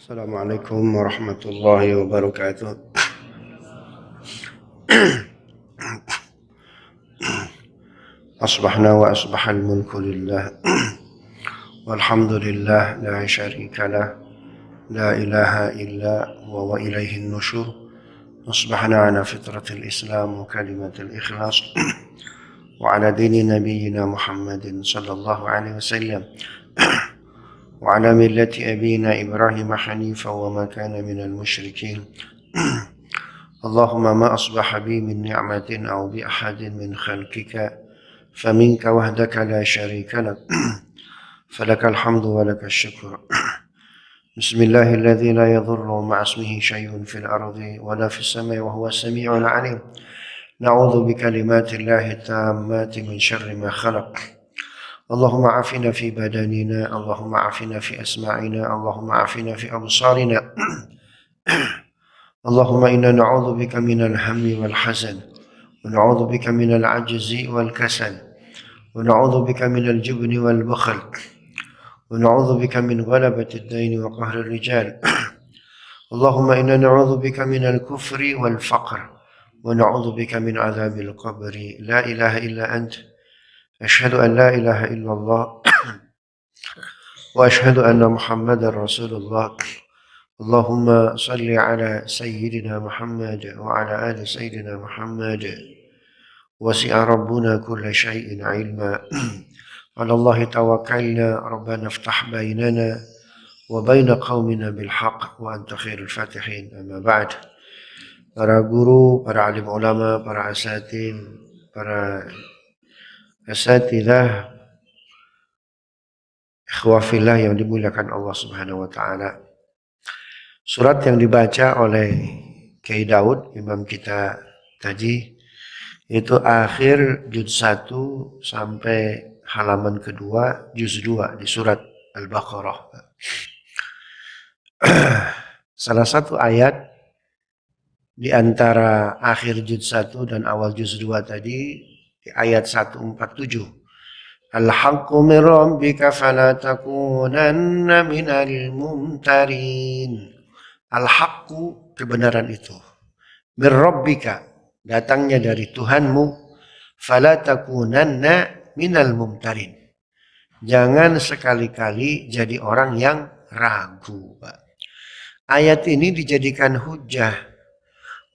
Assalamualaikum warahmatullahi wabarakatuh. Asbahna wa asbahal mulku lillah walhamdulillah la syarika lah la ilaha illa wa ilaihin nusyur. Asbahna ala fitratil islam wa kalimatil ikhlas wa ala dini nabiyyina Muhammadin sallallahu alaihi wasallam wa ala millati abina Ibrahim hanifa wa ma kana minal musyrikin. اللهم ما أصبح بي من نعمة أو بأحد من خلقك فمنك وحدك لا شريك لك فلك الحمد ولك الشكر. بسم الله الذي لا يضر مع اسمه شيء في الأرض ولا في السماء وهو السميع العليم. نعوذ بكلمات الله التامات من شر ما خلق. اللهم عافنا في بدننا، اللهم عافنا في أسماعنا، اللهم عافنا في أبصارنا. اللهم إنا نعوذ بك من الهم والحزن، ونعوذ بك من العجز والكسل، ونعوذ بك من الجبن والبخل، ونعوذ بك من غلبة الدين وقهر الرجال. اللهم إنا نعوذ بك من الكفر والفقر، ونعوذ بك من عذاب القبر. لا إله إلا أنت، أشهد أن لا إله إلا الله وأشهد أن محمدا رسول الله. اللهم صل على سيدنا محمد وعلى آل سيدنا محمد. وسع ربنا كل شيء علما. على الله توكلنا، ربنا افتح بيننا وبين قومنا بالحق وأنت خير الفاتحين. أما بعد. Para guru, para alim ulama, para asatidz, para asatidzah, ikhwafillah yang dimuliakan Allah Subhanahu wa taala. Surat yang dibaca oleh Kiai Daud, imam kita tadi, itu akhir juz 1 sampai halaman kedua juz 2 di surat Al-Baqarah. Salah satu ayat di antara akhir juz 1 dan awal juz 2 tadi, di ayat 147. Al-haqqu min rabbika fala takunanna minal mumtarin. Al-haqqu, kebenaran itu. Min rabbika, datangnya dari Tuhanmu. Fala takunanna minal mumtarin. Jangan sekali-kali jadi orang yang ragu. Ayat ini dijadikan hujjah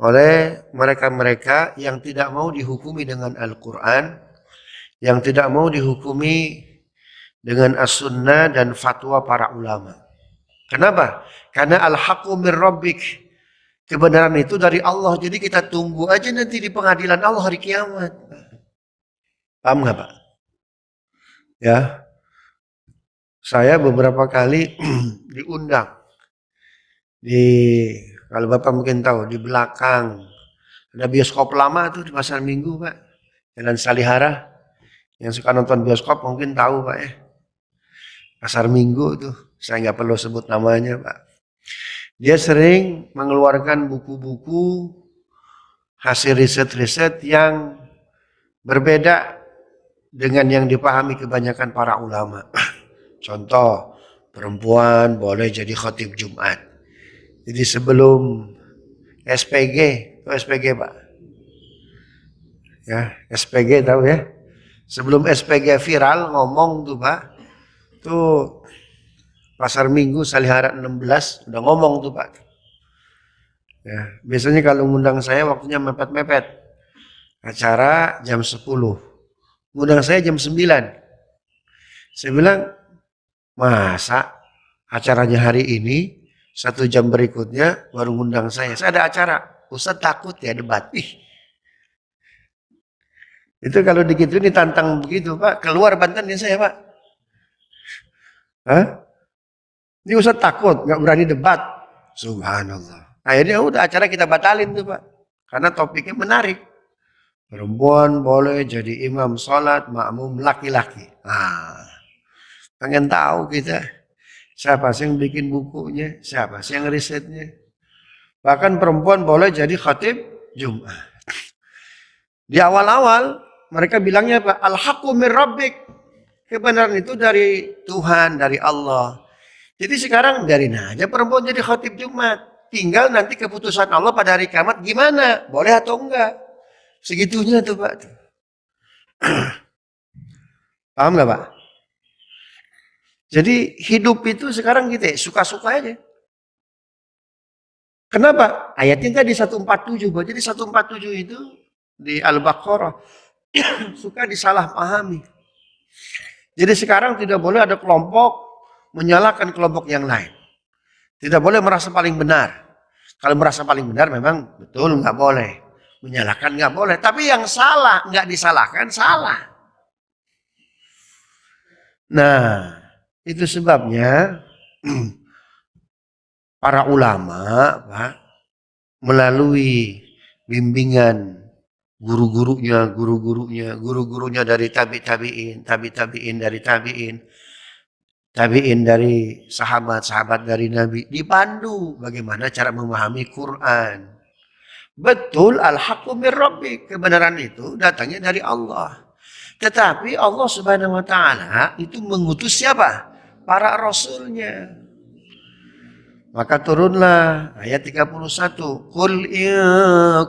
oleh mereka-mereka yang tidak mau dihukumi dengan Al-Quran, yang tidak mau dihukumi dengan as-sunnah dan fatwa para ulama. Kenapa? Karena al-haqqu min rabbik, kebenaran itu dari Allah. Jadi kita tunggu aja nanti di pengadilan Allah hari kiamat. Paham nggak Pak? Ya, saya beberapa kali diundang kalau Bapak mungkin tahu, di belakang ada bioskop lama tuh di Pasar Minggu Pak, Jalan Salihara. Yang suka nonton bioskop mungkin tahu Pak ya. Pasar Minggu tuh, saya nggak perlu sebut namanya Pak. Dia sering mengeluarkan buku-buku hasil riset-riset yang berbeda dengan yang dipahami kebanyakan para ulama. Contoh, perempuan boleh jadi khatib Jumat. Jadi sebelum SPG, tahu SPG Pak? Ya, SPG tahu ya? Sebelum SPG viral ngomong tuh Pak, tuh Pasar Minggu Salihara 16 udah ngomong tuh Pak. Ya, biasanya kalau ngundang saya waktunya mepet-mepet. Acara jam 10. Ngundang saya jam 9. Saya bilang, masa acaranya hari ini 1 jam berikutnya baru ngundang saya. Saya ada acara. Ustaz takut ya debat. Itu kalau digituin ditantang begitu Pak. Keluar Bantennya saya Pak. Hah? Ini Ustaz takut, nggak berani debat. Subhanallah. Akhirnya udah acara kita batalin tuh Pak. Karena topiknya menarik. Perempuan boleh jadi imam sholat makmum laki-laki. Pengen tahu kita. Siapa sih yang bikin bukunya? Siapa sih yang risetnya? Bahkan perempuan boleh jadi khatib Jumat. Di awal-awal mereka bilangnya Pak, al-haqqu min rabbik. Kebenaran itu dari Tuhan, dari Allah. Jadi sekarang biarin aja perempuan jadi khatib Jumat. Tinggal nanti keputusan Allah pada hari kiamat gimana? Boleh atau enggak? Segitunya tuh Pak. Paham nggak Pak? Jadi hidup itu sekarang gitu ya, suka-suka aja. Kenapa? Ayatnya tadi 147, Pak. Jadi 147 itu di Al-Baqarah suka disalahpahami. Jadi sekarang tidak boleh ada kelompok menyalahkan kelompok yang lain. Tidak boleh merasa paling benar. Kalau merasa paling benar memang betul nggak boleh. Menyalahkan nggak boleh. Tapi yang salah nggak disalahkan salah. Nah, itu sebabnya para ulama, Pak, melalui bimbingan guru-gurunya dari tabi'in, tabi'in dari tabi'in, tabi'in dari sahabat-sahabat dari Nabi, dipandu bagaimana cara memahami Quran. Betul, al-haqqu min rabbik, kebenaran itu datangnya dari Allah. Tetapi Allah Subhanahu wa taala itu mengutus siapa? Para rasulnya. Maka turunlah ayat 31. Qul in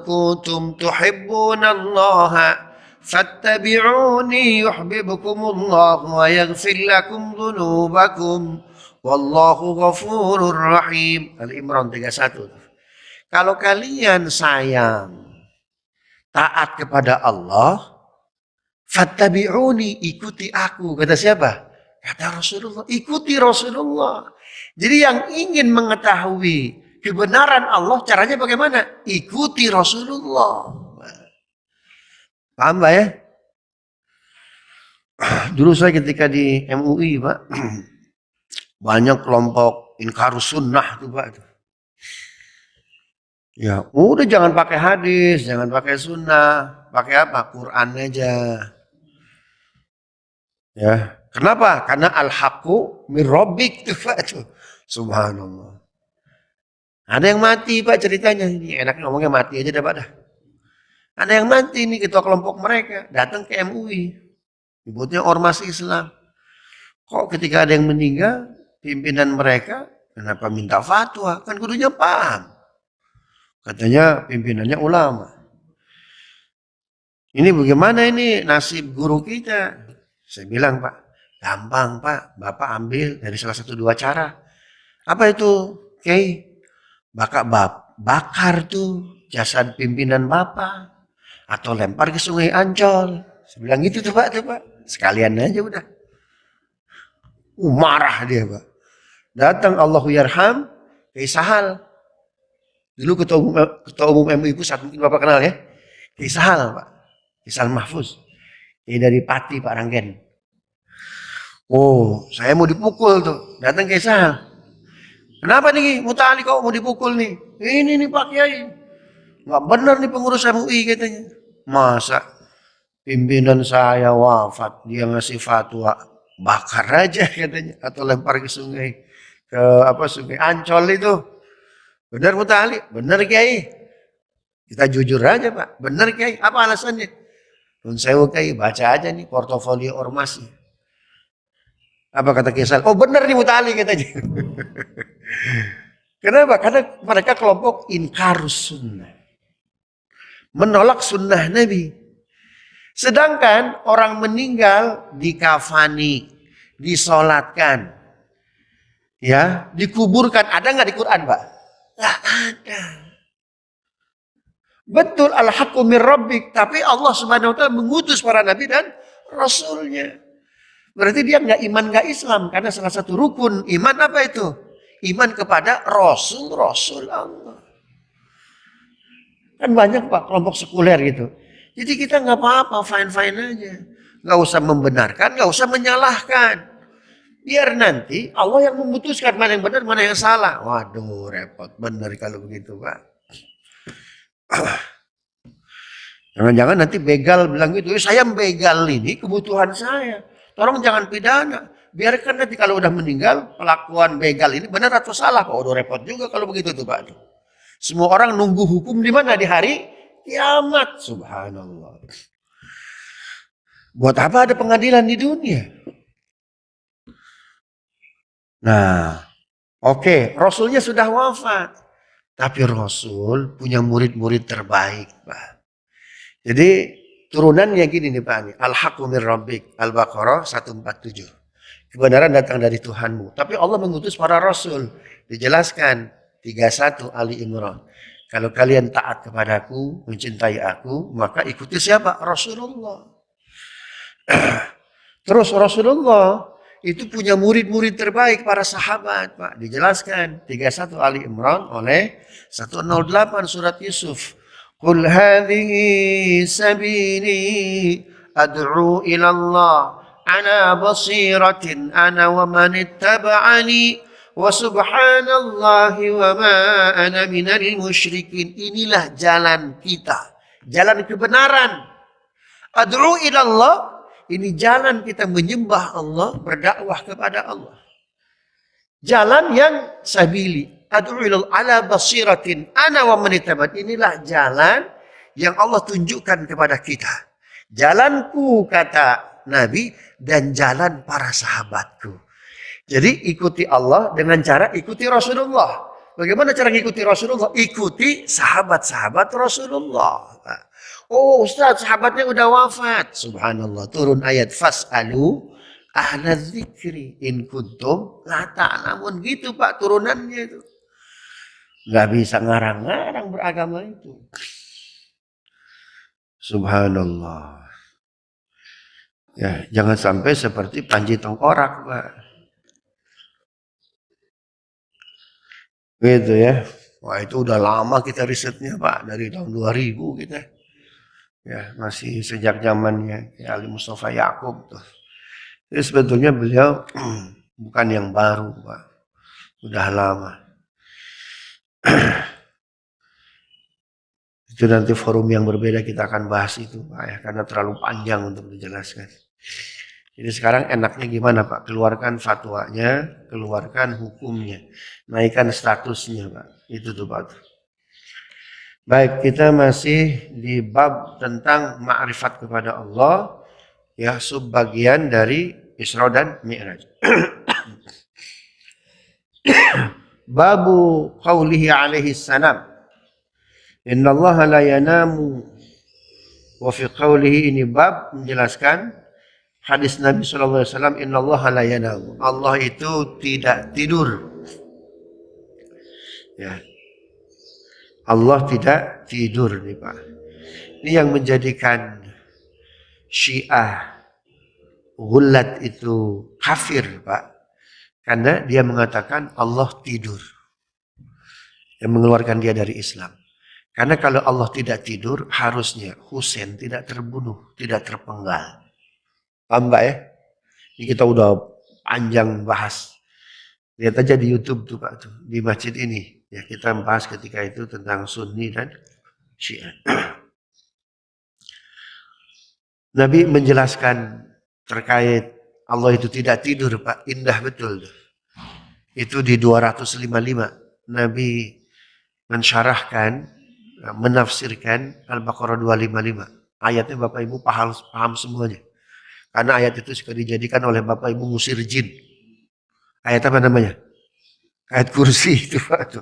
kuntum tuhibbunallaha fattabi'uni yuhibbukumullah wa yaghfir lakum dhunubakum wallahu ghafurur rahim. Al-Imran 31. Kalau kalian sayang, taat kepada Allah, fattabi'uni, ikuti aku. Kata siapa? Kata Rasulullah, ikuti Rasulullah. Jadi yang ingin mengetahui kebenaran Allah, caranya bagaimana? Ikuti Rasulullah. Paham Pak ya? Dulu saya ketika di MUI Pak, banyak kelompok inkarus sunnah tuh Pak. Ya udah jangan pakai hadis, jangan pakai sunnah. Pakai apa? Quran aja. Ya, kenapa? Karena al-haqqu min rabbik tuh Pak tuh. Subhanallah. Ada yang mati Pak ceritanya. Ini enaknya ngomongnya mati aja dah Pak dah. Ada yang mati nih ketua kelompok mereka. Datang ke MUI. Nyebutnya Ormas Islam. Kok ketika ada yang meninggal, pimpinan mereka kenapa minta fatwa? Kan kudunya paham. Katanya pimpinannya ulama. Ini bagaimana ini nasib guru kita? Saya bilang Pak, gampang Pak. Bapak ambil dari salah satu dua cara. Apa itu? Kiai? Bakar tuh jasad pimpinan Bapak. Atau lempar ke sungai Ancol. Saya bilang gitu tuh Pak. Sekalian aja udah. Marah dia Pak. Datang Allahu Yarham, Kiai Sahal. Dulu ketua umum MUI Pusat, mungkin Bapak kenal ya. Kiai Sahal Pak. Kiai Sahal Mahfuz. Kiai dari Pati Pak Ranggen. Oh, saya mau dipukul tuh. Datang Kiai Sahal. Kenapa nih Muta'ali kok mau dipukul nih? Ini nih Pak Kiai. Nggak benar nih pengurus MUI katanya. Masa pimpinan saya wafat, dia ngasih fatwa, bakar aja katanya. Atau lempar ke sungai. Ke sungai Ancol itu. Benar Muta'ali? Benar Kiai. Kita jujur aja Pak. Benar Kiai. Apa alasannya? Nun sewu Kiai, baca aja nih portofolio ormasnya. Apa kata Kiai Sal? Oh benar nih Muta'ali katanya. Kenapa? Karena mereka kelompok inkarus sunnah. Menolak sunnah Nabi. Sedangkan orang meninggal dikafani, disolatkan, ya, dikuburkan. Ada nggak di Quran, Pak? Nggak ada. Betul, al-haqqu min rabbik. Tapi Allah Subhanahu wa taala mengutus para nabi dan rasulnya. Berarti dia nggak iman nggak Islam, karena salah satu rukun iman apa itu? Iman kepada Rasul Allah. Kan banyak Pak kelompok sekuler gitu. Jadi kita nggak apa-apa, fine-fine aja. Nggak usah membenarkan, nggak usah menyalahkan. Biar nanti Allah yang memutuskan mana yang benar, mana yang salah. Waduh, repot benar kalau begitu Pak. Jangan-jangan nanti begal bilang gitu, saya begal ini kebutuhan saya. Tolong jangan pidana. Biarkan nanti kalau udah meninggal, pelakuan begal ini benar atau salah. Oh, udah repot juga kalau begitu tuh Pak. Semua orang nunggu hukum di mana? Di hari kiamat. Subhanallah. Buat apa ada pengadilan di dunia? Nah, Oke, Rasulnya sudah wafat. Tapi Rasul punya murid-murid terbaik, Pak. Jadi turunannya gini nih Pak. Al-haqqu min rabbik. Al-Baqarah 147. Kebenaran datang dari Tuhanmu. Tapi Allah mengutus para Rasul. Dijelaskan 31 Ali Imran. Kalau kalian taat kepadaku, mencintai aku, maka ikuti siapa? Rasulullah. Terus Rasulullah itu punya murid-murid terbaik para sahabat, Pak. Dijelaskan 31 Ali Imran oleh 108 surat Yusuf. Qul hadhihi sabili ad'u ila Allah ana basiratin ana wa man ittaba'ani wa subhanallahi wa ma ana minal musyrikin. Inilah jalan kita, jalan kebenaran. Ad'u ila Allah. Ini jalan kita menyembah Allah, berdakwah kepada Allah. Jalan yang sabili. Ad'u ilal ala basiratin ana wa manitabat. Inilah jalan yang Allah tunjukkan kepada kita. Jalanku, kata Nabi, dan jalan para sahabatku. Jadi ikuti Allah dengan cara ikuti Rasulullah. Bagaimana cara ikuti Rasulullah? Ikuti sahabat-sahabat Rasulullah. Oh Ustaz, sahabatnya udah wafat. Subhanallah, turun ayat fas'alu ahla dzikri in kuntum la ta'lamun. Gitu Pak turunannya itu. Gak bisa ngarang-ngarang beragama itu. Subhanallah. Ya, jangan sampai seperti Panji Tengkorak, Pak. Gitu ya. Wah, itu udah lama kita risetnya, Pak, dari tahun 2000 kita. Ya, masih sejak zamannya Ali Mustafa Yaakub tuh. Jadi sebetulnya beliau bukan yang baru, Pak. Udah lama. Itu nanti forum yang berbeda kita akan bahas itu, Pak, ya, karena terlalu panjang untuk dijelaskan. Jadi sekarang enaknya gimana, Pak? Keluarkan fatwanya, keluarkan hukumnya, naikkan statusnya, Pak. Itu tuh, Pak. Baik, kita masih di bab tentang ma'rifat kepada Allah, ya, subbagian dari Isra dan Mi'raj. Babu qawlihi alaihi salam, inna Allah la yanamu. Wa fi qawlihi, ini bab menjelaskan hadis Nabi SAW, inna Allah la yanamu. Allah itu tidak tidur. Ya, Allah tidak tidur nih Pak. Ini yang menjadikan Syiah Ghulat itu kafir Pak. Karena dia mengatakan Allah tidur. Yang mengeluarkan dia dari Islam. Karena kalau Allah tidak tidur, harusnya Husain tidak terbunuh, tidak terpenggal. Paham Pak ya? Ini kita udah panjang bahas. Lihat aja di YouTube tuh Pak tuh, di masjid ini. Ya, kita bahas ketika itu tentang Sunni dan Syiah. Nabi menjelaskan terkait Allah itu tidak tidur, Pak. Indah betul. Itu di 255. Nabi mensyarahkan, menafsirkan Al-Baqarah 255. Ayatnya Bapak Ibu paham semuanya. Karena ayat itu suka dijadikan oleh Bapak Ibu ngusir jin. Ayat apa namanya? Ayat kursi itu Pak.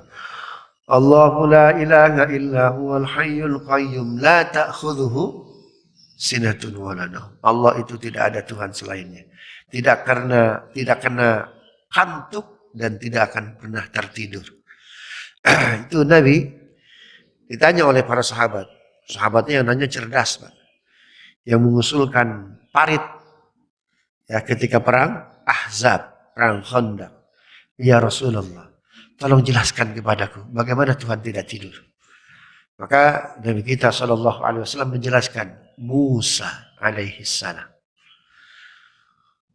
Allahu la ilaha illa huwal hayyul qayyum la ta'khudhuhu sinatun wa la naum. Allah itu tidak ada Tuhan selainnya. Tidak kena kantuk dan tidak akan pernah tertidur. Itu Nabi ditanya oleh para sahabat. Sahabatnya yang nanya cerdas, Pak. Yang mengusulkan parit ya ketika perang Ahzab, perang Khandaq. Ya Rasulullah, tolong jelaskan kepadaku bagaimana Tuhan tidak tidur. Maka Nabi kita SAW menjelaskan Musa alaihi salam.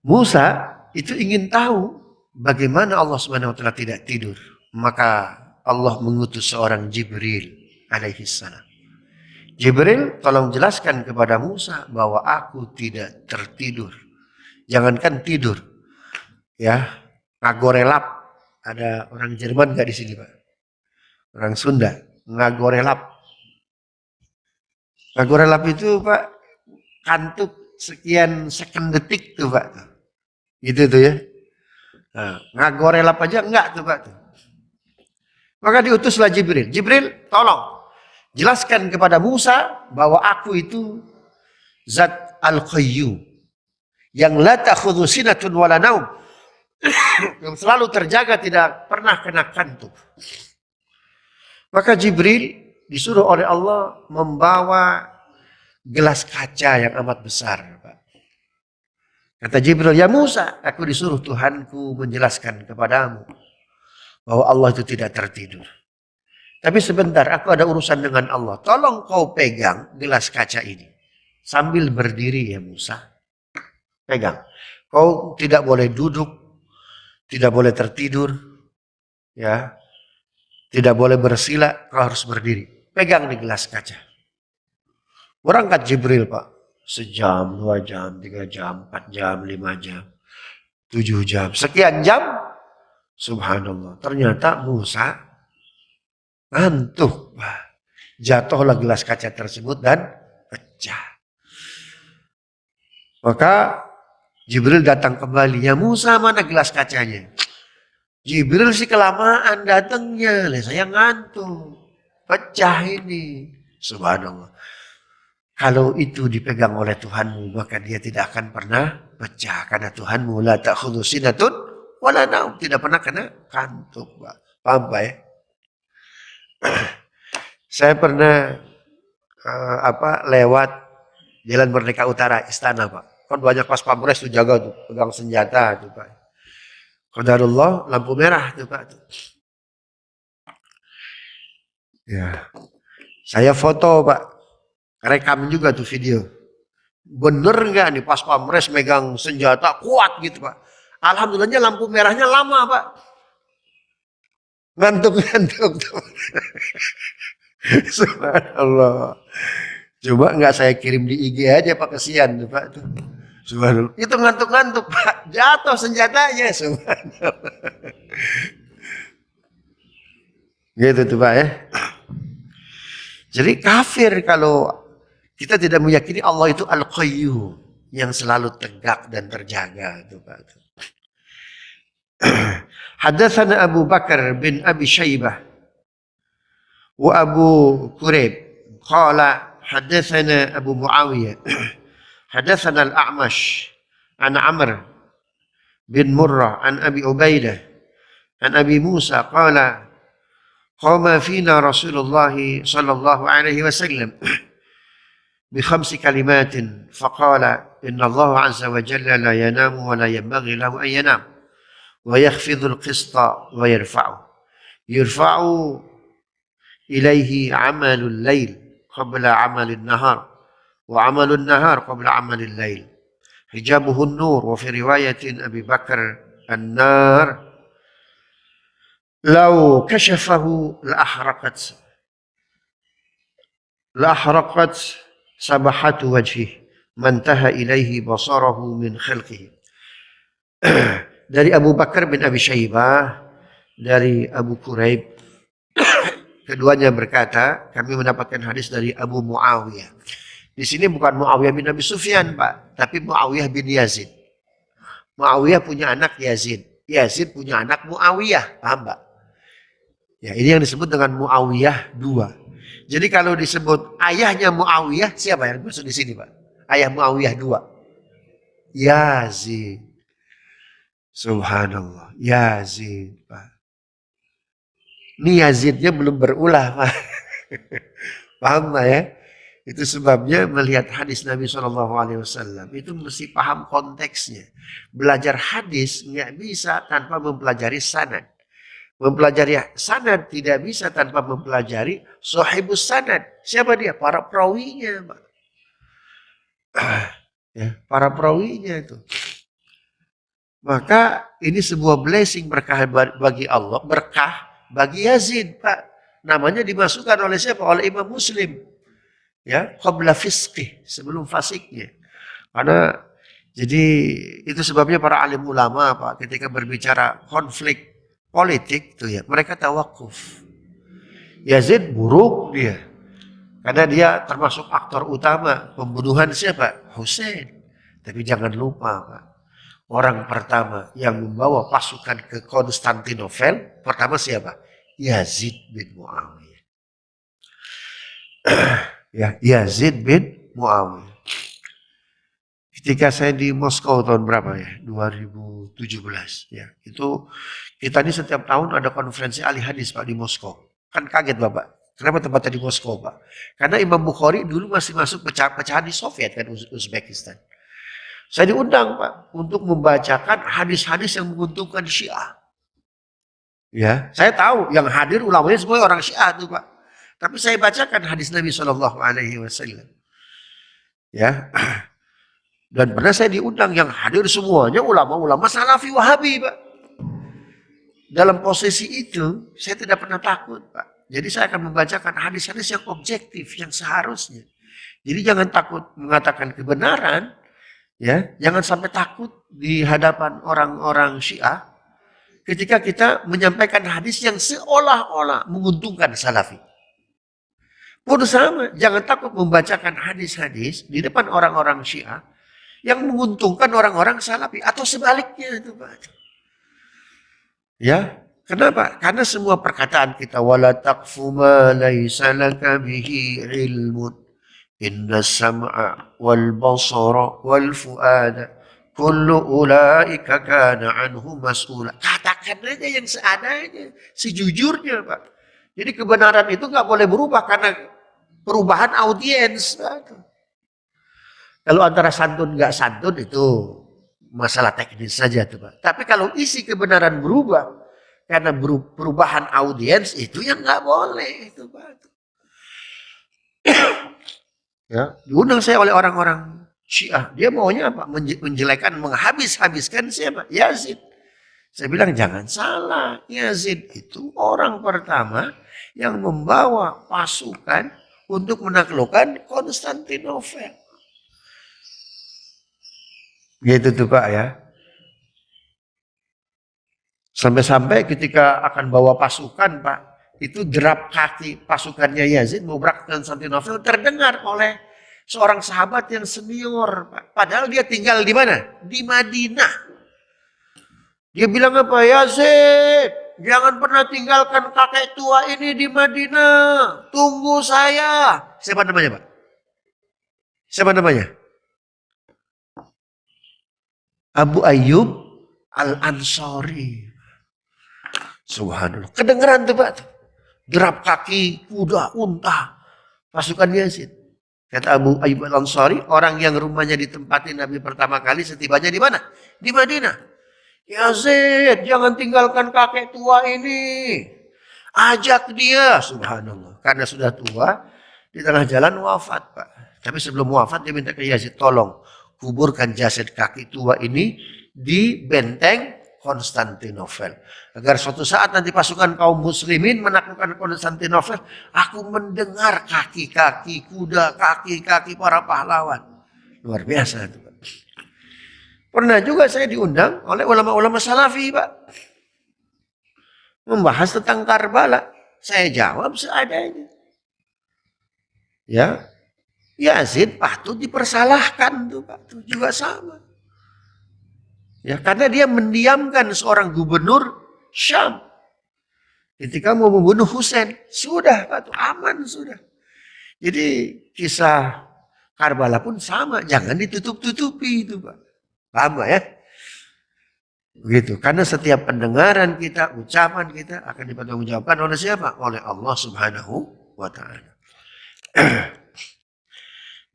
Musa itu ingin tahu bagaimana Allah Subhanahu wa taala tidak tidur. Maka Allah mengutus seorang Jibril alaihi salam. Jibril tolong jelaskan kepada Musa bahwa aku tidak tertidur. Jangankan tidur. Ya, ngagorelap. Ada orang Jerman nggak di sini, Pak? Orang Sunda, ngagorelap. Ngagorelap itu, Pak, kantuk sekian second detik tuh, Pak. Gitu tuh ya. Nah, ngagorel apa aja enggak tuh Pak. Maka diutuslah Jibril. Jibril, tolong jelaskan kepada Musa bahwa aku itu Zat Al-Qayyum yang la ta'khudhu sinatun wala naum, yang selalu terjaga tidak pernah kena kantuk. Maka Jibril disuruh oleh Allah membawa gelas kaca yang amat besar. Kata Jibril, ya Musa, aku disuruh Tuhanku menjelaskan kepadamu bahwa Allah itu tidak tertidur. Tapi sebentar, aku ada urusan dengan Allah. Tolong kau pegang gelas kaca ini. Sambil berdiri ya Musa. Pegang. Kau tidak boleh duduk, tidak boleh tertidur, ya, tidak boleh bersila, kau harus berdiri. Pegang di gelas kaca. Berangkat Jibril Pak. Sejam, 2 jam, 3 jam, 4 jam, 5 jam, 7 jam, sekian jam. Subhanallah. Ternyata Musa ngantuk. Jatuhlah gelas kaca tersebut dan pecah. Maka Jibril datang kembali. Ya Musa, mana gelas kacanya? Jibril sih kelamaan datangnya. Saya ngantuk. Pecah ini. Subhanallah. Kalau itu dipegang oleh Tuhanmu, maka dia tidak akan pernah pecah. Karena Tuhanmu la ta'khudhu sinatun wala naum. Tidak pernah kena kantuk. Paham Pak ya? Saya pernah lewat Jalan Merdeka Utara, Istana Pak. Kan banyak pas pamres tuh jaga tuh, pegang senjata tuh Pak. Qadarullah, lampu merah tuh Pak. Ya, saya foto Pak, rekam juga tuh video. Bener nggak nih pas pamres megang senjata kuat gitu Pak. Alhamdulillahnya lampu merahnya lama Pak. Ngantuk-ngantuk tuh. Subhanallah. Coba nggak saya kirim di IG aja Pak, kesian tuh Pak tuh. Subhanallah. Itu ngantuk-ngantuk Pak, jatuh senjatanya. Subhanallah. Gitu tuh Pak ya. Jadi kafir kalau kita tidak meyakini Allah itu Al-Qayyum yang selalu tegak dan terjaga tuh Pak. Hadatsana Abu Bakar bin Abi Syaibah wa Abu Quraib qala hadatsana Abu Muawiyah hadatsana Al-A'mash an Amr bin Murrah an Abi Ubaidah an Abi Musa qala qama fina Rasulullah sallallahu alaihi wasallam بخمس كلمات فقال إن الله عز وجل لا ينام ولا ينبغي له أن ينام ويخفض القسط ويرفعه يرفع إليه عمل الليل قبل عمل النهار وعمل النهار قبل عمل الليل حجابه النور وفي رواية أبي بكر النار لو كشفه لأحرقت سبحة وجهه ما انتهى إليه بصره من خلقه. Dari Abu Bakar bin Abi Syaibah, dari Abu Quraib, keduanya berkata, kami mendapatkan hadis dari Abu Muawiyah. Di sini bukan Muawiyah bin Abi Sufyan, Pak, tapi Muawiyah bin Yazid. Muawiyah punya anak Yazid, Yazid punya anak Muawiyah, paham Pak? Ya, ini yang disebut dengan Muawiyah 2. Jadi kalau disebut ayahnya Muawiyah, siapa yang maksud di sini Pak? Ayah Muawiyah 2. Yazid. Subhanallah, Yazid Pak. Ini Yazidnya belum berulah Pak. Paham Pak ya? Itu sebabnya melihat hadis Nabi SAW itu mesti paham konteksnya. Belajar hadis nggak bisa tanpa mempelajari sanad. Mempelajari sanad tidak bisa tanpa mempelajari sahibus sanad. Siapa dia? Para perawinya, Pak. Ya, para perawinya itu. Maka ini sebuah blessing, berkah bagi Allah, berkah bagi Yazid, Pak. Namanya dimasukkan oleh siapa? Oleh Imam Muslim. Ya, qabla fisqih, sebelum fasiknya. Karena jadi itu sebabnya para alim ulama, Pak, ketika berbicara konflik politik tuh ya, mereka tawakuf. Yazid buruk dia. Karena dia termasuk aktor utama pembunuhan siapa? Hussein. Tapi jangan lupa Pak, Orang pertama yang membawa pasukan ke Konstantinopel, pertama siapa? Yazid bin Muawiyah. Ya, Yazid bin Muawiyah. Ketika saya di Moskow tahun berapa ya? 2017 ya. Itu kita ini setiap tahun ada konferensi ahli hadis Pak di Moskow. Kan kaget Bapak. Kenapa tempatnya di Moskow Pak? Karena Imam Bukhari dulu masih masuk pecahan di Soviet kan Uzbekistan. Saya diundang Pak untuk membacakan hadis-hadis yang menguntungkan Syiah. Ya, saya tahu yang hadir ulamanya semua orang Syiah tuh Pak. Tapi saya bacakan hadis Nabi Shallallahu Alaihi Wasallam. Ya, dan pernah saya diundang yang hadir semuanya ulama-ulama Salafi Wahabi Pak. Dalam posisi itu saya tidak pernah takut Pak. Jadi saya akan membacakan hadis-hadis yang objektif, yang seharusnya. Jadi jangan takut mengatakan kebenaran. Ya, jangan sampai takut di hadapan orang-orang Syiah ketika kita menyampaikan hadis yang seolah-olah menguntungkan Salafi. Pun sama, jangan takut membacakan hadis-hadis di depan orang-orang Syiah yang menguntungkan orang-orang Salafi atau sebaliknya itu Pak. Ya, kenapa? Karena semua perkataan kita wala taqfu ma laisa laka bihi ilmun. Inna sam'a wal basara wal fuada kullu ulaika kana anhu mas'ula. Katakan aja yang seadanya, sejujurnya Pak. Jadi kebenaran itu nggak boleh berubah karena perubahan audiens. Kalau antara santun nggak santun itu masalah teknis saja tuh Pak. Tapi kalau isi kebenaran berubah karena perubahan audiens itu yang nggak boleh itu Pak. Ya, diundang saya oleh orang-orang Syiah. Dia maunya apa? Menjelekan, menghabis-habiskan siapa? Yazid. Saya bilang jangan salah. Yazid itu orang pertama yang membawa pasukan untuk menaklukkan Konstantinopel. Gitu tuh Pak ya. Sampai-sampai ketika akan bawa pasukan Pak, itu derap kaki pasukannya Yazid mau berangkat ke Konstantinopel terdengar oleh seorang sahabat yang senior, Pak. Padahal dia tinggal di mana? Di Madinah. Dia bilang apa? Yazid, jangan pernah tinggalkan kakek tua ini di Madinah. Tunggu saya. Siapa namanya, Pak? Siapa namanya? Abu Ayyub Al-Ansari. Subhanallah. Kedengeran tuh Pak. Derap kaki, kuda, unta, pasukan Yazid. Kata Abu Ayyub Al-Ansari, orang yang rumahnya ditempati Nabi pertama kali setibanya di mana? Di Madinah. Yazid, jangan tinggalkan kakek tua ini. Ajak dia, subhanallah. Karena sudah tua, di tengah jalan wafat Pak. Tapi sebelum wafat dia minta ke Yazid, tolong kuburkan jasad kakek tua ini di benteng Konstantinopel. Agar suatu saat nanti pasukan kaum muslimin menaklukkan Konstantinopel, aku mendengar kaki-kaki kuda, kaki-kaki para pahlawan. Luar biasa itu Pak. Pernah juga saya diundang oleh ulama-ulama Salafi Pak. Membahas tentang Karbala. Saya jawab seadanya. Ya, Yazid patut dipersalahkan tuh Pak. Itu juga sama. Ya, karena dia mendiamkan seorang gubernur Syam. Ketika mau membunuh Husain, sudah Pak, aman sudah. Jadi kisah Karbala pun sama, jangan ditutup-tutupi itu Pak. Paham Pak ya? Begitu, karena setiap pendengaran kita, ucapan kita akan dipertanggungjawabkan oleh siapa? Oleh Allah Subhanahu wa Ta'ala.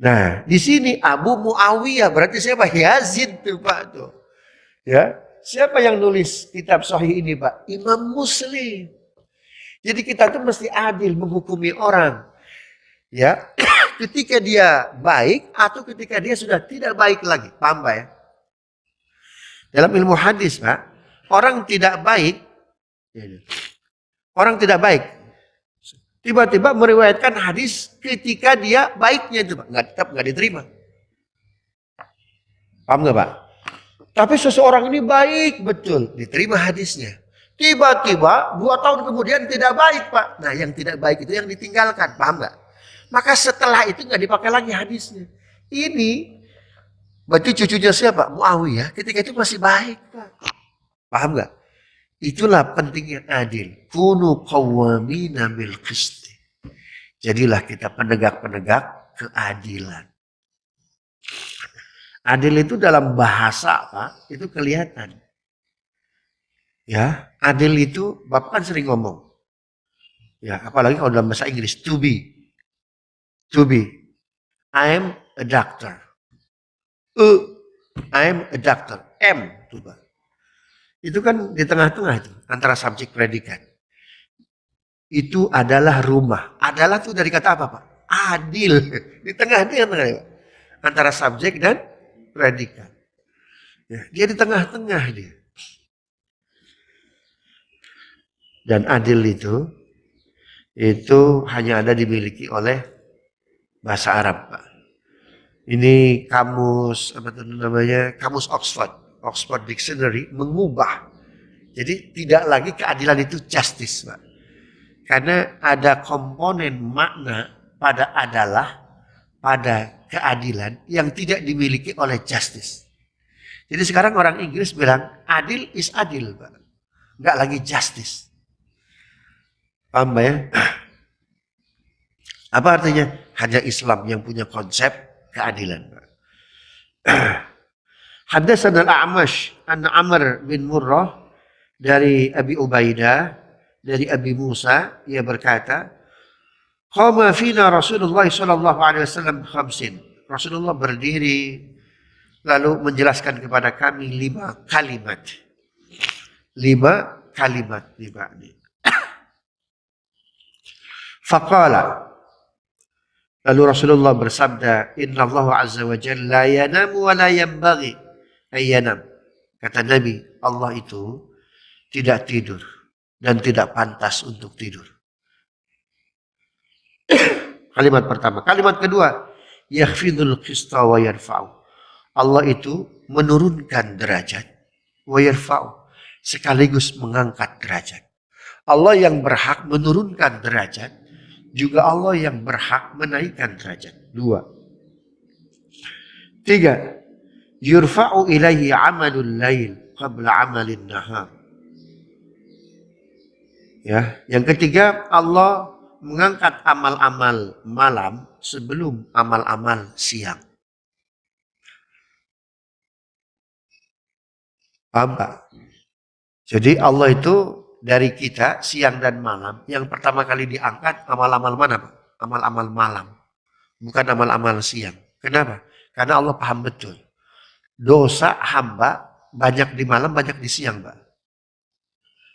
Nah, di sini Abu Muawiyah berarti siapa? Yazid tuh Pak tuh. Ya, siapa yang nulis kitab Sahih ini Pak? Imam Muslim. Jadi kita tuh mesti adil menghukumi orang. Ya, ketika dia baik atau ketika dia sudah tidak baik lagi. Paham Pak ya? Dalam ilmu hadis Pak, orang tidak baik. Orang tidak baik. Tiba-tiba meriwayatkan hadis ketika dia baiknya itu Pak. Nggak diterima. Paham nggak Pak? Tapi seseorang ini baik betul, diterima hadisnya. Tiba-tiba 2 tahun kemudian tidak baik Pak. Nah yang tidak baik itu yang ditinggalkan, paham nggak? Maka setelah itu nggak dipakai lagi hadisnya. Ini Berarti cucunya siapa? Muawiyah ketika itu masih baik, Pak. Paham nggak? Itulah pentingnya adil. Kunu qawwamina bil qisti. Jadilah kita penegak-penegak keadilan. Adil itu dalam bahasa, Pak, itu kelihatan. Ya, adil itu Bapak kan sering ngomong. Ya, apalagi kalau dalam bahasa Inggris, to be. To be. I am a doctor. I am a doctor. M, tuh, Pak. Itu kan di tengah-tengah itu, antara subjek predikat. Itu adalah rumah. Adalah itu dari kata apa, Pak? Adil. Di tengah-tengah, Pak. Antara subjek dan predikat. Ya, dia di tengah-tengah dia. Dan adil itu hanya ada dimiliki oleh bahasa Arab, Pak. Ini kamus apa itu namanya? Kamus Oxford. Oxford Dictionary mengubah. Jadi tidak lagi keadilan itu justice, Pak. Karena ada komponen makna pada adalah, pada keadilan yang tidak dimiliki oleh justice. Jadi sekarang orang Inggris bilang adil is adil, Pak. Nggak lagi justice. Paham, Pak, ya? Apa artinya? Hanya Islam yang punya konsep keadilan, Pak. Haddatsana al-A'mash an Amr bin Murrah dari Abi Ubaidah dari Abi Musa, ia berkata, qama fina Rasulullah sallallahu alaihi wasallam khamsin. Rasulullah berdiri lalu menjelaskan kepada kami 5 kalimat. 5 kalimat ini. Faqala, lalu Rasulullah bersabda, Inna Allah azza wa jalla la yanamu wa la yanbaghi ayyanam. Kata Nabi, Allah itu tidak tidur dan tidak pantas untuk tidur. Kalimat pertama. Kalimat kedua, yakhfidul qista wa yarfa'u. Allah itu menurunkan derajat wa yarfa'u, sekaligus mengangkat derajat. Allah yang berhak menurunkan derajat, juga Allah yang berhak menaikkan derajat. 2. 3. Yurfa'u ilaihi amalul lail qabla amalin nahar. Ya, yang ketiga, Allah mengangkat amal-amal malam sebelum amal-amal siang. Paham, Pak? Jadi Allah itu dari kita siang dan malam, yang pertama kali diangkat amal-amal mana, Pak? Amal-amal malam, bukan amal-amal siang. Kenapa? Karena Allah paham betul. Dosa hamba banyak di malam, banyak di siang, Pak.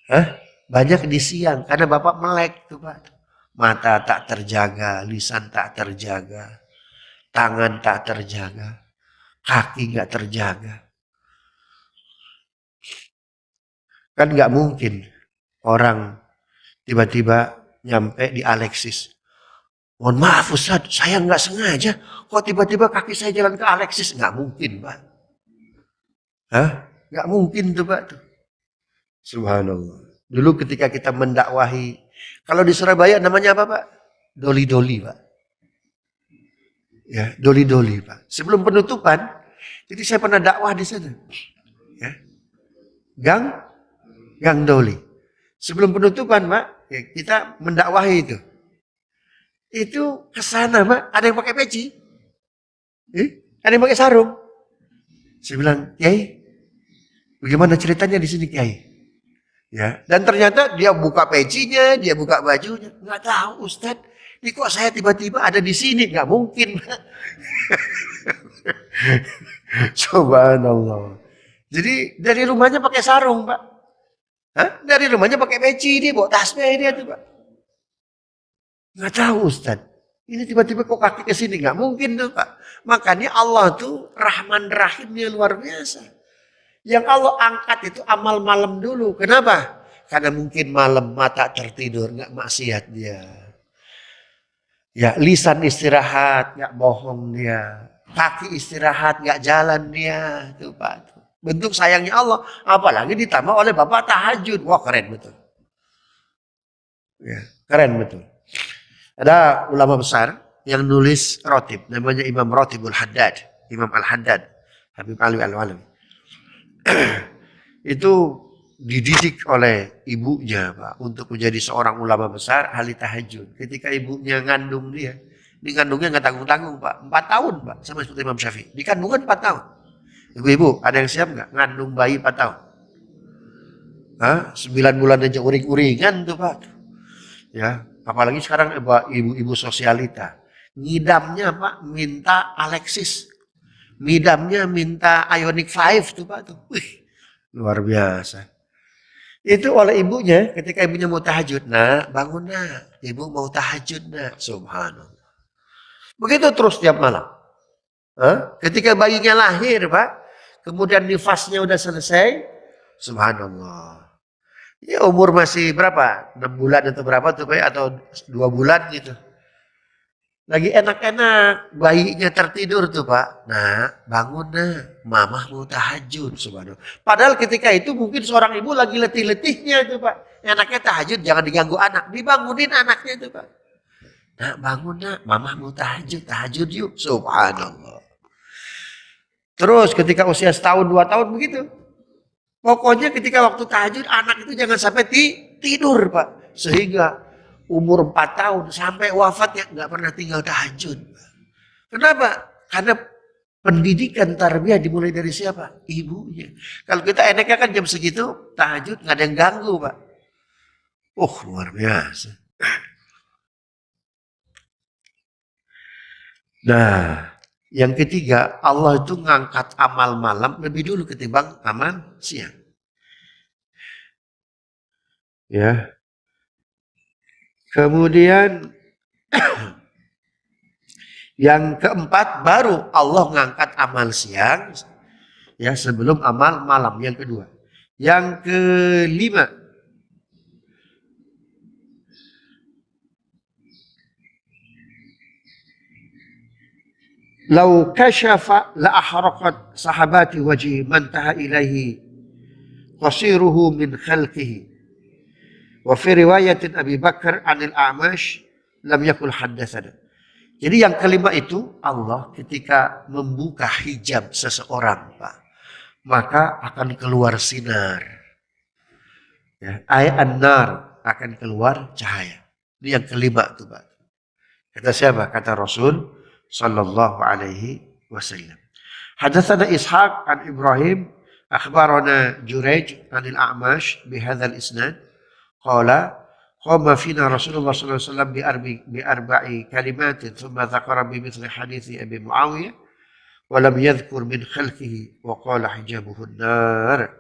Hah? Banyak di siang, karena Bapak melek tuh, Pak. Mata tak terjaga, lisan tak terjaga, tangan tak terjaga, kaki nggak terjaga. Kan nggak mungkin orang tiba-tiba nyampe di Alexis. Mohon maaf Ustaz, saya nggak sengaja. Kok tiba-tiba kaki saya jalan ke Alexis? Nggak mungkin, Pak. Hah? Nggak mungkin tuh, Pak. Tuh. Subhanallah. Dulu ketika kita mendakwahi, kalau di Surabaya namanya apa, Pak? Doli-doli, Pak. Ya, doli-doli, Pak. Sebelum penutupan, jadi saya pernah dakwah di sana. Ya. Gang Doli. Sebelum penutupan, Pak, ya, kita mendakwahi itu. Itu ke sana, Pak, ada yang pakai peci. Ada yang pakai sarung. Saya bilang, Kiai, bagaimana ceritanya di sini, Kiai? Ya, dan ternyata dia buka pecinya, dia buka bajunya. Nggak tahu, Ustaz. Ini kok saya tiba-tiba ada di sini? Nggak mungkin. Subhanallah. Jadi dari rumahnya pakai sarung, Pak. Hah? Dari rumahnya pakai peci, dia bawa tasnya dia tuh, Pak. Nggak tahu, Ustaz. Ini tiba-tiba kok kaki ke sini? Nggak mungkin tuh, Pak. Makanya Allah tuh Rahman Rahimnya luar biasa. Yang Allah angkat itu amal malam dulu. Kenapa? Karena mungkin malam mata tertidur, nggak maksiat dia. Ya, lisan istirahat, nggak bohong dia. Kaki istirahat, nggak jalan dia. Itu, Pak. Bentuk sayangnya Allah. Apalagi ditambah oleh Bapak tahajud. Wah, keren betul. Ya, keren betul. Ada ulama besar yang nulis rotib. Namanya Imam Rotibul Haddad. Imam Al-Haddad. Habib Alwi Al-Alawi. Itu dididik oleh ibunya Pak untuk menjadi seorang ulama besar ahli tahajud. Ketika ibunya ngandung dia, ini ngandungnya nggak tanggung-tanggung Pak, 4 tahun Pak, sama seperti Imam Syafi'i. Di kandungan 4 tahun. Ibu-ibu, ada yang siap nggak ngandung bayi 4 tahun? Hah? 9 bulan aja uring-uringan tuh Pak. Ya, apalagi sekarang ibu-ibu sosialita. Ngidamnya Pak minta Alexis. Ngidamnya minta Ioniq 5 tuh Pak tuh. Wih, luar biasa. Itu oleh ibunya ketika ibunya mau tahajud. Nah, bangun nak. Ibu mau tahajud nak. Subhanallah. Begitu terus tiap malam. Hah? Ketika bayinya lahir Pak. Kemudian nifasnya udah selesai. Subhanallah. Ya umur masih berapa? 6 bulan atau berapa tuh Pak? Atau 2 bulan gitu. Lagi enak-enak. Bayinya tertidur tuh Pak. Nah bangun nah. Mamah mau tahajud. Subhanallah. Padahal ketika itu mungkin seorang ibu lagi letih-letihnya itu Pak. Enaknya tahajud jangan diganggu anak. Dibangunin anaknya itu Pak. Nah bangun nak. Mamah mau tahajud. Tahajud yuk. Subhanallah. Terus ketika usia setahun 2 tahun begitu. Pokoknya ketika waktu tahajud anak itu jangan sampai tidur Pak. Sehingga umur 4 tahun sampai wafatnya nggak pernah tinggal tahajud. Kenapa? Karena pendidikan tarbiyah dimulai dari siapa? Ibunya. Kalau kita enaknya kan jam segitu tahajud nggak ada yang ganggu Pak. Luar biasa. Nah, yang ketiga, Allah itu ngangkat amal malam lebih dulu ketimbang amal siang. Ya. Kemudian yang keempat baru Allah ngangkat amal siang ya sebelum amal malam yang kedua. Yang kelima Lau kasyafa la ahraqat sahabati wajhi man taha ilaihi qasiruhu min khalqihi. Wa fi riwayatin Abi Bakar anil A'mash lam yakul haddatsana. Jadi yang kelima itu Allah ketika membuka hijab seseorang Pak, maka akan keluar sinar. Ya, an-nar akan keluar cahaya. Ini yang kelima tuh Pak. Kata siapa? Kata Rasul sallallahu alaihi wasallam. Hadatsana Ishaq an Ibrahim akhbarana Jurayj anil A'mash bihadzal isnad qala qama fina Rasulullah sallallahu alaihi wasallam bi arba'i kalimatin thumma dzakara bi mithli hadithi Abi Muawiyah wa lam yadhkur min khalqihi wa qala hijabuhu an-nar.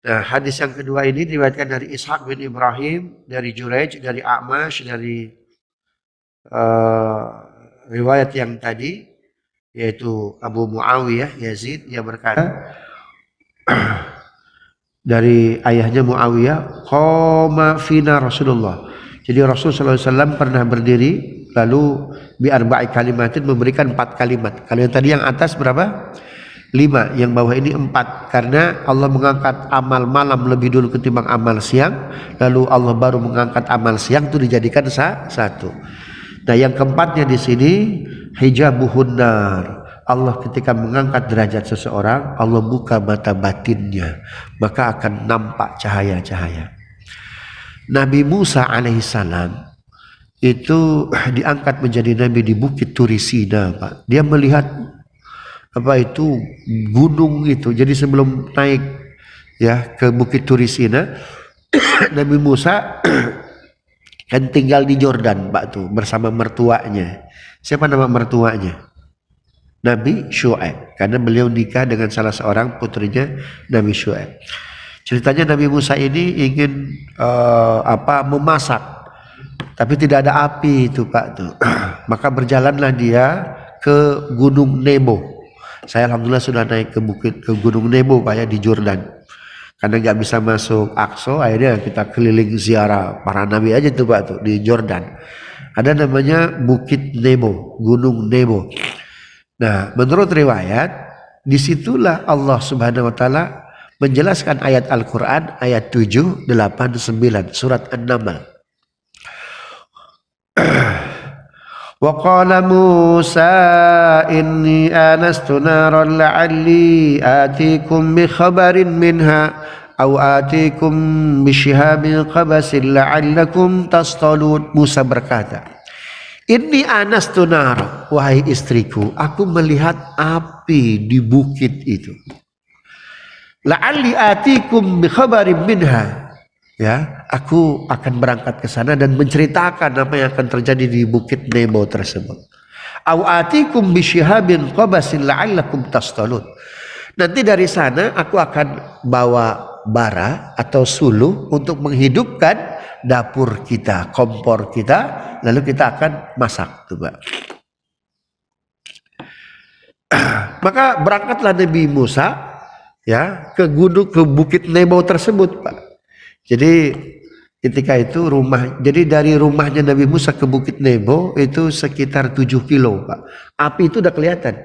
Nah, hadis yang kedua ini diriwayatkan dari Ishaq bin Ibrahim, dari Jurayj, dari A'mash, dari riwayat yang tadi yaitu Abu Muawiyah Yazid yang berkata dari ayahnya Muawiyah qama fina Rasulullah. Jadi Rasul sallallahu alaihi wasallam pernah berdiri lalu bi arba'i kalimatin memberikan 4 kalimat. Kalau yang tadi yang atas berapa? 5, yang bawah ini 4 karena Allah mengangkat amal malam lebih dulu ketimbang amal siang, lalu Allah baru mengangkat amal siang itu dijadikan satu. Nah, yang keempatnya di sini hijabuhun nar. Allah ketika mengangkat derajat seseorang, Allah buka mata batinnya, maka akan nampak cahaya-cahaya. Nabi Musa alaihissalam itu diangkat menjadi nabi di Bukit Turisina, Pak. Dia melihat apa itu gunung itu. Jadi sebelum naik ya ke Bukit Turisina, Nabi Musa kan tinggal di Jordan Pak tuh bersama mertuanya. Siapa nama mertuanya? Nabi Syu'aib, karena beliau nikah dengan salah seorang putrinya Nabi Syu'aib. Ceritanya Nabi Musa ini ingin memasak, tapi tidak ada api itu Pak tuh. Maka berjalanlah dia ke Gunung Nebo. Saya alhamdulillah sudah naik ke Gunung Nebo Pak ya di Jordan. Karena nggak bisa masuk Aqsa, akhirnya kita keliling ziarah para nabi aja tuh Pak tuh di Jordan. Ada namanya Bukit Nebo, Gunung Nebo. Nah, menurut riwayat, disitulah Allah Subhanahu Wa Taala menjelaskan ayat Al-Quran ayat 7, 8, 9 surat An-Naml. Wa qala Musa inni anastu naran la'alli atikum bi khabarin minha aw atikum bi shihabin qabasin la'allakum tastalun. Musa berkata, inni anastu naran, wahai istriku, aku melihat api di bukit itu. La'alli atikum bi khabarin minha, ya, aku akan berangkat ke sana dan menceritakan apa yang akan terjadi di bukit Nebo tersebut. Au atikum bi shihabin qabasin la'allakum tastalun. Nanti dari sana aku akan bawa bara atau suluh untuk menghidupkan dapur kita, kompor kita, lalu kita akan masak, tuh, Pak. Maka berangkatlah Nabi Musa, ya, ke bukit Nebo tersebut, Pak. Jadi ketika itu jadi dari rumahnya Nabi Musa ke bukit Nebo itu sekitar 7 kilo, Pak. Api itu udah kelihatan.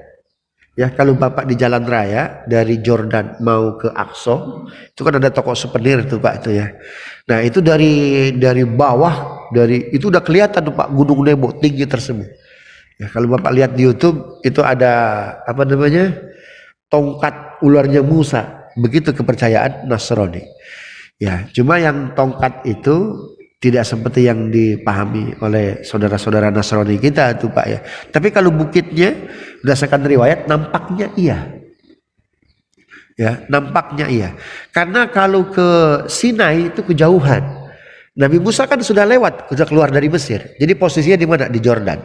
Ya, kalau Bapak di jalan raya dari Jordan mau ke Aqsa, itu kan ada toko souvenir tuh, Pak, itu ya. Nah, itu dari bawah, itu udah kelihatan tuh, Pak, Gunung Nebo tinggi tersebut. Ya, kalau Bapak lihat di YouTube itu ada apa namanya? Tongkat ularnya Musa. Begitu kepercayaan Nasrani. Ya, cuma yang tongkat itu tidak seperti yang dipahami oleh saudara-saudara Nasrani kita tuh, Pak, ya. Tapi kalau bukitnya berdasarkan riwayat nampaknya iya. Ya, nampaknya iya. Karena kalau ke Sinai itu kejauhan. Nabi Musa kan sudah keluar dari Mesir. Jadi posisinya di mana? Di Jordan.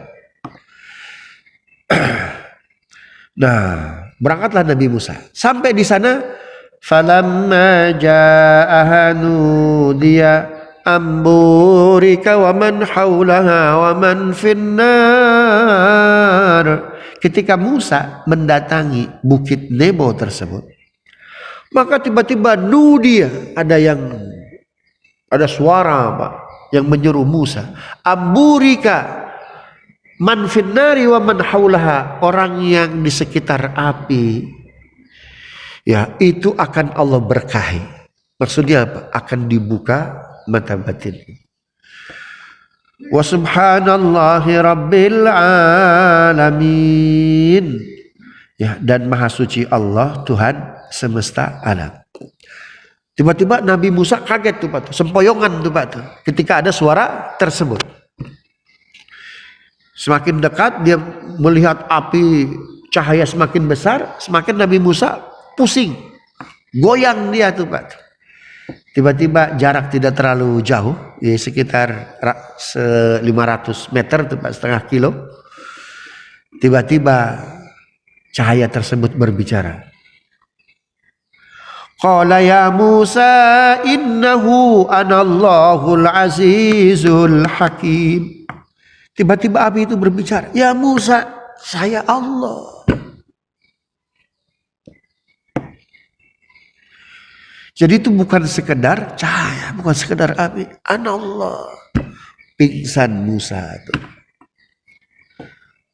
Nah, berangkatlah Nabi Musa. Sampai di sana, falamma jaa'a nudiya amburika wa man haulaha wa man finnar. Ketika Musa mendatangi bukit Nebo tersebut, maka tiba-tiba nudia, ada suara, Pak, yang menyeru Musa, amburika man finnari wa man haulaha, orang yang di sekitar api, ya, itu akan Allah berkahi. Maksudnya apa? Akan dibuka mata batin. Wa subhanallahi rabbil alamin. Ya, dan maha suci Allah, Tuhan semesta alam. Tiba-tiba Nabi Musa kaget tuh, Pak, sempoyongan tuh, Pak, tuh, ketika ada suara tersebut. Semakin dekat dia melihat api, cahaya semakin besar, semakin Nabi Musa pusing, goyang dia tuh, Pak. Tiba-tiba jarak tidak terlalu jauh, ya, sekitar 500 meter tuh, Pak, setengah kilo. Tiba-tiba cahaya tersebut berbicara. Qala ya Musa innahu anallahul azizul hakim. Tiba-tiba api itu berbicara, ya Musa, saya Allah. Jadi itu bukan sekedar cahaya, bukan sekedar api, anallah. Pingsan Musa itu.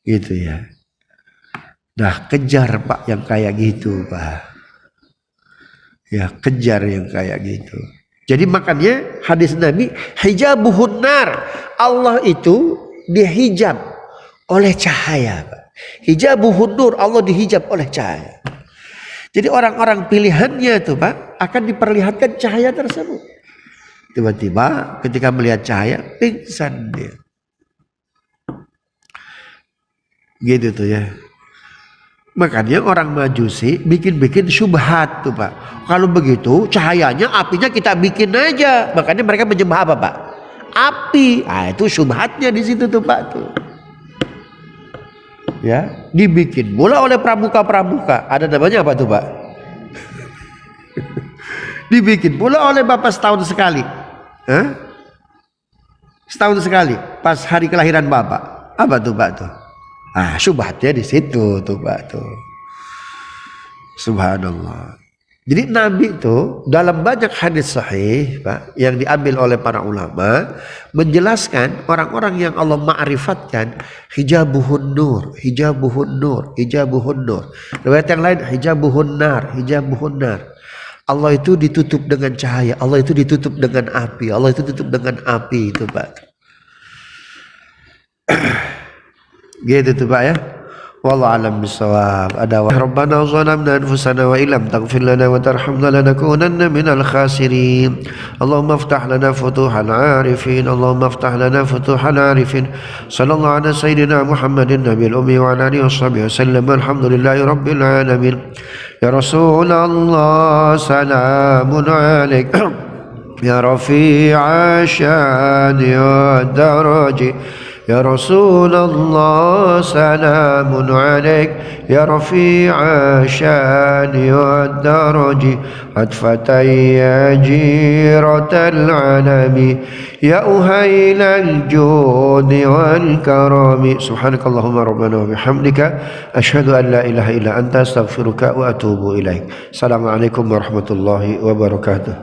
Gitu ya. Nah, kejar, Pak, yang kayak gitu, Pak. Ya, kejar yang kayak gitu. Jadi makanya hadis Nabi, hijabuhun nar. Allah itu dihijab oleh cahaya, Pak. Hijabuhun nur, Allah dihijab oleh cahaya. Jadi orang-orang pilihannya itu, Pak, akan diperlihatkan cahaya tersebut. Tiba-tiba ketika melihat cahaya, pingsan dia. Gitu tuh ya. Makanya orang Majusi bikin-bikin syubhat tuh, Pak. Kalau begitu cahayanya, apinya kita bikin aja. Makanya mereka menyembah apa, Pak? Api. Ah, itu syubhatnya di situ tuh, Pak, tuh. Ya, dibikin pula oleh pramuka-pramuka. Ada namanya apa tuh, Pak? Dibikin pula oleh Bapak setahun sekali. Hah? Setahun sekali pas hari kelahiran Bapak. Apa tuh, Pak, tuh? Ah, syubhatnya di situ tuh, Pak, tuh. Subhanallah. Jadi Nabi itu dalam banyak hadis sahih, Pak, yang diambil oleh para ulama, menjelaskan orang-orang yang Allah ma'rifatkan hijabuhun nur, hijabuhun nur, hijabuhun nur. Riwayat yang lain hijabuhun nar, hijabuhun nar. Allah itu ditutup dengan cahaya, Allah itu ditutup dengan api, Allah itu ditutup dengan api itu, Pak. Gitu tuh Pak ya. Wallahu alam bisawab. Ada Rabbana zalamna anfusana wa illam taghfir lana wa tarhamna lanakunanna minal khasirin. Allahumma iftah lana futuhal arifin. Allahumma iftah lana futuhal arifin. Sallallahu ala sayyidina Muhammadin nabiyil ummi wa ala alihi washabbihi wasallam. Alhamdulillahi rabbil alamin. Ya Rasulullah salamun alaik. Ya Rafi'a syani wa daraji. يا رسول الله سلام عليك يا رفيع الشان والدرج عطفة يا جيرة العالم يا أهيل الجود والكرم سبحانك اللهم ربنا وبحمدك أشهد أن لا إله إلا أنت أستغفرك وأتوب إليك. السلام عليكم ورحمة الله وبركاته.